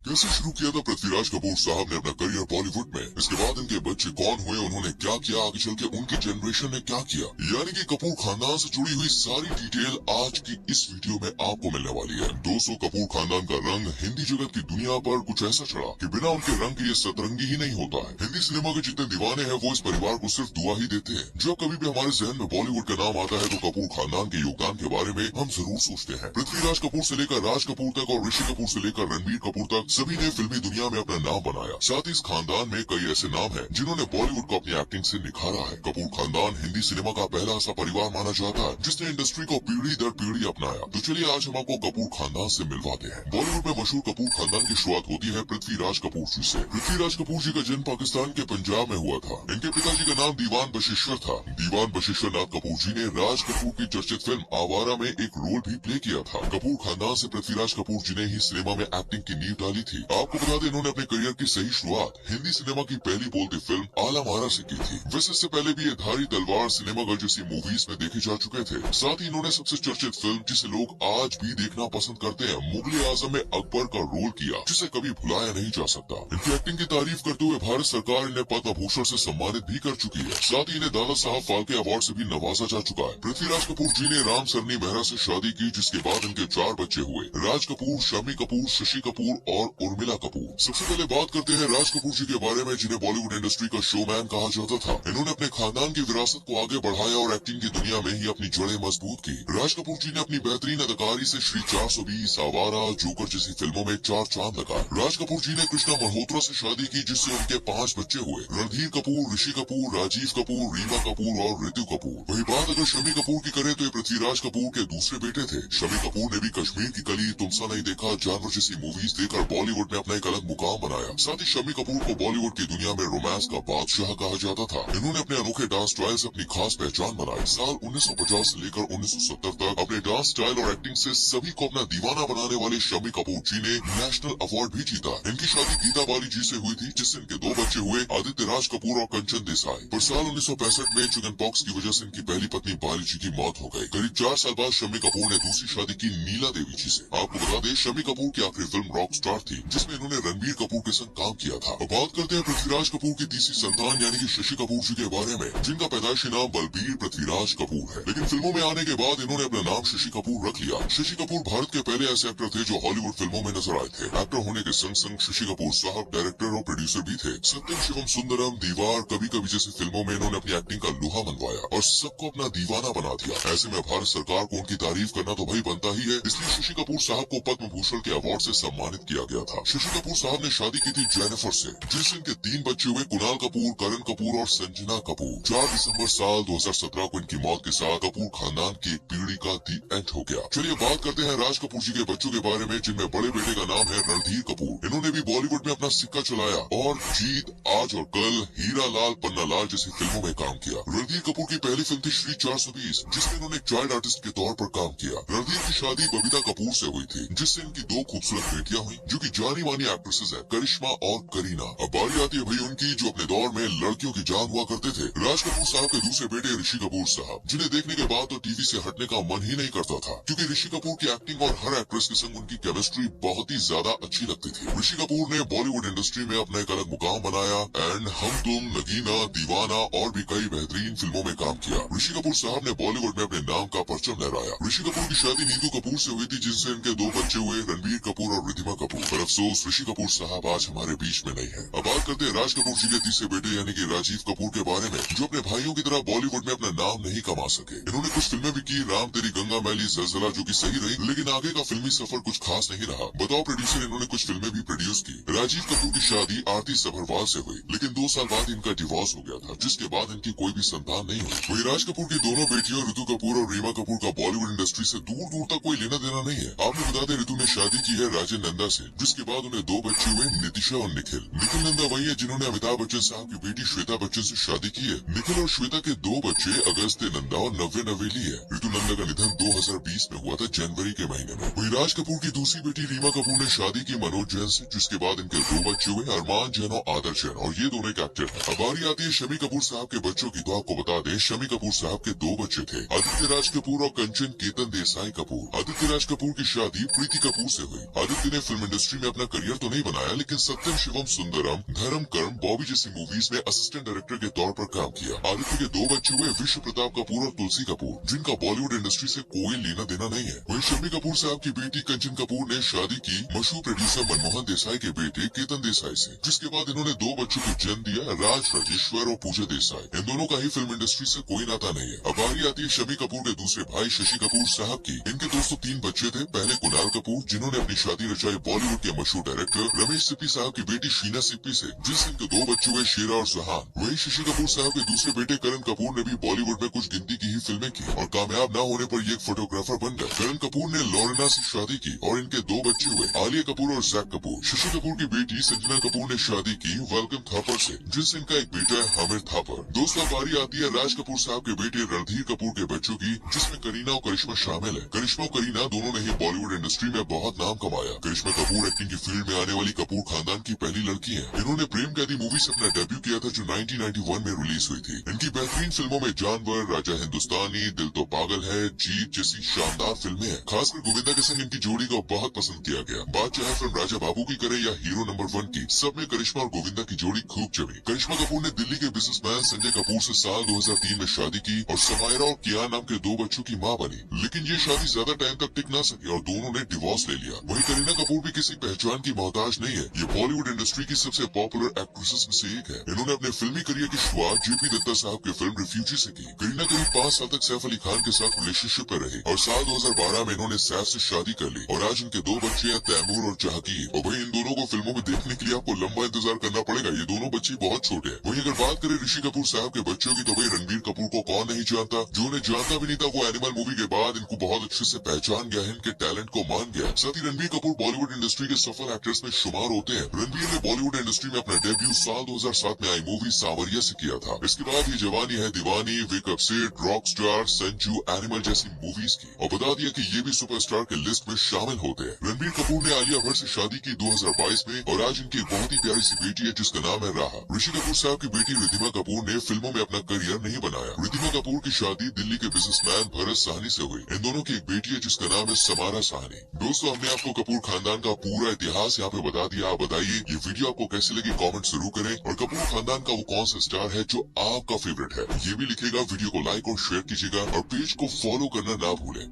कैसे शुरू किया था पृथ्वीराज कपूर साहब ने अपना करियर बॉलीवुड में, इसके बाद इनके बच्चे कौन हुए, उन्होंने क्या किया, आगे चल के उनकी जनरेशन ने क्या किया, यानी कि कपूर खानदान से जुड़ी हुई सारी डिटेल आज की इस वीडियो में आपको मिलने वाली है। दोस्तों, कपूर खानदान का रंग हिंदी जगत की दुनिया पर कुछ ऐसा चढ़ा कि बिना उनके रंग के ये सतरंगी ही नहीं होता है। हिंदी सिनेमा के जितने दीवाने हैं वो इस परिवार को सिर्फ दुआ ही देते हैं। जब कभी भी हमारे जहन में बॉलीवुड का नाम आता है तो कपूर खानदान के योगदान के बारे में हम जरूर सोचते हैं। पृथ्वीराज कपूर से लेकर राज कपूर तक और ऋषि कपूर से लेकर रणबीर कपूर तक सभी ने फिल्मी दुनिया में अपना नाम बनाया। साथ ही इस खानदान में कई ऐसे नाम हैं जिन्होंने बॉलीवुड को अपनी एक्टिंग से निखारा है। कपूर खानदान हिंदी सिनेमा का पहला ऐसा परिवार माना जाता है जिसने इंडस्ट्री को पीढ़ी दर पीढ़ी अपनाया। तो चलिए आज हम आपको कपूर खानदान से मिलवाते हैं। बॉलीवुड में मशहूर कपूर खानदान की शुरुआत होती है पृथ्वीराज कपूर जी से। पृथ्वीराज कपूर जी का जन्म पाकिस्तान के पंजाब में हुआ था। इनके पिताजी का नाम दीवान बशिश्वर था। दीवान बशिश्वर नाथ कपूर जी ने राज कपूर की चर्चित फिल्म आवारा में एक रोल भी प्ले किया था। कपूर खानदान से पृथ्वीराज कपूर जी ने ही सिनेमा में एक्टिंग की नींव डाली थी। आपको बता दें, इन्होंने अपने करियर की सही शुरुआत हिंदी सिनेमा की पहली बोलती फिल्म आला मारा से की थी। वैसे इससे पहले भी ये धारी तलवार, सिनेमा घर जैसी मूवीज में देखे जा चुके थे। साथ ही इन्होंने सबसे चर्चित फिल्म जिसे लोग आज भी देखना पसंद करते हैं, मुगल आजम में अकबर का रोल किया, जिसे कभी भुलाया नहीं जा सकता। इनकी एक्टिंग की तारीफ करते हुए भारत सरकार इन्हें पद्म भूषण से सम्मानित भी कर चुकी है। साथ ही इन्हें दादा साहब फाल्के अवार्ड से भी नवाजा जा चुका है। पृथ्वीराज कपूर जी ने राम सरनी मेहरा से शादी की, जिसके बाद इनके 4 बच्चे हुए, राज कपूर, शम्मी कपूर, शशि कपूर और उर्मिला कपूर। सबसे पहले बात करते हैं राज कपूर जी के बारे में, जिन्हें बॉलीवुड इंडस्ट्री का शोमैन कहा जाता था। इन्होंने अपने खानदान की विरासत को आगे बढ़ाया और एक्टिंग की दुनिया में ही अपनी जड़ें मजबूत की। राज कपूर जी ने अपनी बेहतरीन अदाकारी से श्री 420, आवारा, जोकर जैसी फिल्मों में 4 चांद लगाए। राज कपूर जी ने कृष्णा मल्होत्रा से शादी की, जिससे उनके 5 बच्चे हुए, रणधीर कपूर, ऋषि कपूर, राजीव कपूर, रीमा कपूर और ऋतु कपूर। वही बात अगर शम्मी कपूर की करें तो ये पृथ्वीराज कपूर के दूसरे बेटे थे। शम्मी कपूर ने भी कश्मीर की कली, तुमसा नहीं देखा, जानवर जैसी मूवीज देकर बॉलीवुड में अपना एक अलग मुकाम बनाया। साथ ही शम्मी कपूर को बॉलीवुड की दुनिया में रोमांस का बादशाह कहा जाता था। इन्होंने अपने अनोखे डांस स्टाइल से अपनी खास पहचान बनाई। साल 1950 से लेकर 1970 तक अपने डांस स्टाइल और एक्टिंग से सभी को अपना दीवाना बनाने वाले शम्मी कपूर जी ने नेशनल अवार्ड भी जीता। इनकी शादी गीता बाली जी से हुई थी, जिससे इनके 2 बच्चे हुए, आदित्य राज कपूर और कंचन देसाई। पर साल 1965 में चिकन पॉक्स की वजह से इनकी पहली पत्नी बाली जी की मौत हो गई। करीब 4 साल बाद शम्मी कपूर ने दूसरी शादी की नीला देवी जी से। आपको बता दें, शम्मी कपूर की आखिरी फिल्म रॉक स्टार थी, जिसमें इन्होंने रणबीर कपूर के संग काम किया था। अब बात करते हैं पृथ्वीराज कपूर की तीसरी संतान यानी कि शशि कपूर जी के बारे में, जिनका पैदाइशी नाम बलबीर पृथ्वीराज कपूर है। लेकिन फिल्मों में आने के बाद इन्होंने अपना नाम शशि कपूर रख लिया। शशि कपूर भारत के पहले ऐसे एक्टर थे जो हॉलीवुड फिल्मों में नजर आए थे। एक्टर होने के संग संग शशि कपूर साहब डायरेक्टर और प्रोड्यूसर भी थे। सत्यम शिवम सुंदरम, दीवार, कभी कभी जैसी फिल्मों में इन्होंने अपनी एक्टिंग का लोहा मनवाया और सबको अपना दीवाना बना दिया। ऐसे में भारत सरकार को उनकी तारीफ करना तो भाई बनता ही है, इसलिए शशि कपूर साहब को पद्म भूषण के अवार्ड से सम्मानित किया गया था। शशि कपूर साहब ने शादी की थी जेनिफर से, जिससे इनके 3 बच्चे हुए, कुणाल कपूर, करण कपूर और संजना कपूर। 4 दिसंबर साल 2017 को इनकी मौत के साथ कपूर खानदान की एक पीढ़ी का दी एंड हो गया। चलिए बात करते हैं राज कपूर जी के बच्चों के बारे में, जिनमें बड़े बेटे का नाम है रणधीर कपूर। इन्होंने भी बॉलीवुड में अपना सिक्का चलाया और जीत, आज और कल, हीरा लाल, पन्ना लाल जैसी फिल्मों में काम किया। रणधीर कपूर की पहली फिल्म थी श्री 420, जिसमें इन्होंने चाइल्ड आर्टिस्ट के तौर पर काम किया। रणधीर की शादी बबीता कपूर से हुई थी, जिससे इनकी 2 खूबसूरत बेटियां हुई, जो कि जानी मानी एक्ट्रेसेस है, करिश्मा और करीना। अब बारी आती है भाई उनकी, जो अपने दौर में लड़कियों की जान हुआ करते थे, राज कपूर साहब के दूसरे बेटे ऋषि कपूर साहब, जिन्हें देखने के बाद तो टीवी से हटने का मन ही नहीं करता था, क्योंकि ऋषि कपूर की एक्टिंग और हर एक्ट्रेस के संग उनकी केमिस्ट्री बहुत ही ज्यादा अच्छी लगती थी। ऋषि कपूर ने बॉलीवुड इंडस्ट्री में अपना एक अलग मुकाम बनाया एंड हम तुम, नगीना, दीवाना और भी कई बेहतरीन फिल्मों में काम किया। ऋषि कपूर साहब ने बॉलीवुड में अपने नाम का परचम लहराया। ऋषि कपूर की शादी नीतू कपूर से हुई थी, जिनसे इनके 2 बच्चे हुए, रणबीर कपूर और रिधिमा कपूर। पर अफसोस ऋषि कपूर साहब आज हमारे बीच में नहीं है। अब बात करते हैं राज कपूर जी के तीसरे बेटे यानी कि राजीव कपूर के बारे में, जो अपने भाइयों की तरह बॉलीवुड में अपना नाम नहीं कमा सके। इन्होंने कुछ फिल्में भी की, राम तेरी गंगा मैली, ज़लज़ला, जो कि सही रही, लेकिन आगे का फिल्मी सफर कुछ खास नहीं रहा। बताओ प्रोड्यूसर, इन्होंने कुछ फिल्में भी प्रोड्यूस की। राजीव कपूर की शादी आरती सभरवाल से हुई, लेकिन 2 साल बाद इनका डिवोर्स हो गया था, जिसके बाद इनकी कोई भी संतान नहीं हुई। वही राज कपूर की दोनों बेटियों ऋतु कपूर और रीमा कपूर का बॉलीवुड इंडस्ट्री से दूर दूर तक कोई लेना देना नहीं है। आपने बता दें, ऋतु ने शादी की है राजन नंदा से, जिसके बाद उन्हें 2 बच्चे हुए, नितिशा और निखिल। निखिल नंदा वही है जिन्होंने अमिताभ बच्चन साहब की बेटी श्वेता बच्चन से शादी की है। निखिल और श्वेता के 2 बच्चे अगस्त्य नंदा और नव्य नवेली है। ऋतु नंदा का निधन 2020 में हुआ था, जनवरी के महीने में। वही राज कपूर की दूसरी बेटी रीमा कपूर ने शादी की मनोज जैन से, जिसके बाद इनके 2 बच्चे हुए, अरमान जैन और आदर जैन, और ये दोनों एक एक्टर है। अब बारी आती है शम्मी कपूर साहब के बच्चों की। तो आपको बता दें, शम्मी कपूर साहब के 2 बच्चे थे, आदित्य राज कपूर और कंचन केतन देसाई कपूर। आदित्य राज कपूर की शादी प्रीति कपूर से हुई। आदित्य ने फिल्म इंडस्ट्री इंडस्ट्री में अपना करियर तो नहीं बनाया, लेकिन सत्यम शिवम सुंदरम, धर्म कर्म, बॉबी जैसी मूवीज में असिस्टेंट डायरेक्टर के तौर पर काम किया। आदित्य के 2 बच्चे हुए, विश्व प्रताप कपूर और तुलसी कपूर, जिनका बॉलीवुड इंडस्ट्री से कोई लेना देना नहीं है। वहीं शम्मी कपूर साहब की बेटी कंचन कपूर ने शादी की मशहूर प्रोड्यूसर मनमोहन देसाई के बेटे केतन देसाई से, जिसके बाद इन्होंने 2 बच्चों को जन्म दिया, राज राजेश्वर और पूजा देसाई। इन दोनों का ही फिल्म इंडस्ट्री से कोई नाता नहीं है। अब बारी आती है शम्मी कपूर के दूसरे भाई शशि कपूर साहब की। इनके 203 बच्चे थे। पहले कुणाल कपूर, जिन्होंने अपनी शादी रचाई बॉलीवुड के मशहूर डायरेक्टर रमेश सिप्पी साहब की बेटी शीना सिप्पी से, जिनसे इनके 2 बच्चे हुए, शेरा और जहान। वहीं शशि कपूर साहब के दूसरे बेटे करण कपूर ने भी बॉलीवुड में कुछ गिनती की ही फिल्में की और कामयाब न होने पर ये एक फोटोग्राफर बन गए। करण कपूर ने लॉरेना से शादी की और इनके 2 बच्चे हुए, आलिया कपूर और जैक कपूर। शशि कपूर की बेटी संजना कपूर ने शादी की वेलकम थापर से, जिनसे इनका एक बेटा है हामिर थापर। दोस्तों बारी आती है राज कपूर साहब के बेटे रणधीर कपूर के बच्चों की, जिसमें करीना और करिश्मा शामिल है। करिश्मा और करीना दोनों ने ही बॉलीवुड इंडस्ट्री में बहुत नाम कमाया। करिश्मा कपूर एक्टिंग की फील्ड में आने वाली कपूर खानदान की पहली लड़की है। इन्होंने प्रेम कैदी मूवी से अपना डेब्यू किया था, जो 1991 में रिलीज हुई थी। इनकी बेहतरीन फिल्मों में जानवर, राजा हिंदुस्तानी, दिल तो पागल है, जीत जैसी शानदार फिल्में हैं। खासकर गोविंदा के संग इनकी जोड़ी को बहुत पसंद किया गया। बात चाहे फिल्म राजा बाबू की करे या हीरो नंबर 1 की, सब में करिश्मा और गोविंदा की जोड़ी खूब जमी। करिश्मा कपूर ने दिल्ली के बिजनेसमैन संजय कपूर से साल 2003 में शादी की और समायरा और कियान नाम के 2 बच्चों की मां बनी। लेकिन ये शादी ज्यादा टाइम तक टिक ना सकी और दोनों ने डिवोर्स ले लिया। वहीं करीना कपूर भी किसी पहचान की मोहताज नहीं है। ये बॉलीवुड इंडस्ट्री की सबसे पॉपुलर एक्ट्रेसेस में से एक है। इन्होंने अपने फिल्मी करियर की शुरुआत जेपी दत्ता साहब के फिल्म रिफ्यूजी से की। करीना करीब 5 साल तक सैफ अली खान के साथ रिलेशनशिप में रही और साल 2012 में इन्होंने सैफ से शादी कर ली और आज इनके 2 बच्चे हैं, तैमूर और जहांगीर। और वहीं इन दोनों को फिल्मों में देखने के लिए आपको लंबा इंतजार करना पड़ेगा। ये दोनों बच्चे बहुत छोटे हैं। वहीं अगर बात करें ऋषि कपूर साहब के बच्चों की, तो वही रणबीर कपूर को कौन नहीं जानता। जो उन्हें जानता भी नहीं था, वो एनिमल मूवी के बाद इनको बहुत अच्छे से पहचान गया है, इनके टैलेंट को मान गया। साथ ही रणबीर कपूर बॉलीवुड इंडस्ट्री के सफल एक्टर्स में शुमार होते हैं। रणबीर ने बॉलीवुड इंडस्ट्री में अपना डेब्यू साल 2007 में आई मूवी सावरिया से किया था। इसके बाद Yeh Jawaani Hai Deewani, wake up sid, rockstar, Sanju, animal जैसी मूवीज की। और बता दिया कि ये भी सुपरस्टार के लिस्ट में शामिल होते हैं। रणबीर कपूर ने आलिया भट्ट से शादी की 2022 में और आज इनकी एक बहुत ही प्यारी सी बेटी है, जिसका नाम है राहा। ऋषि कपूर साहब की बेटी रिद्धिमा कपूर ने फिल्मों में अपना करियर नहीं बनाया। रिद्धिमा कपूर की शादी दिल्ली के बिजनेसमैन भरत साहनी से हुई। इन दोनों की एक बेटी है, जिसका नाम है समारा साहनी। दोस्तों हमने आपको कपूर खानदान का पूरा इतिहास यहाँ पे बता दिया। आप बताइए ये वीडियो आपको कैसी लगी, कमेंट जरूर करें। और कपूर खानदान का वो कौन सा स्टार है जो आपका फेवरेट है, ये भी लिखेगा। वीडियो को लाइक और शेयर कीजिएगा और पेज को फॉलो करना ना भूलें।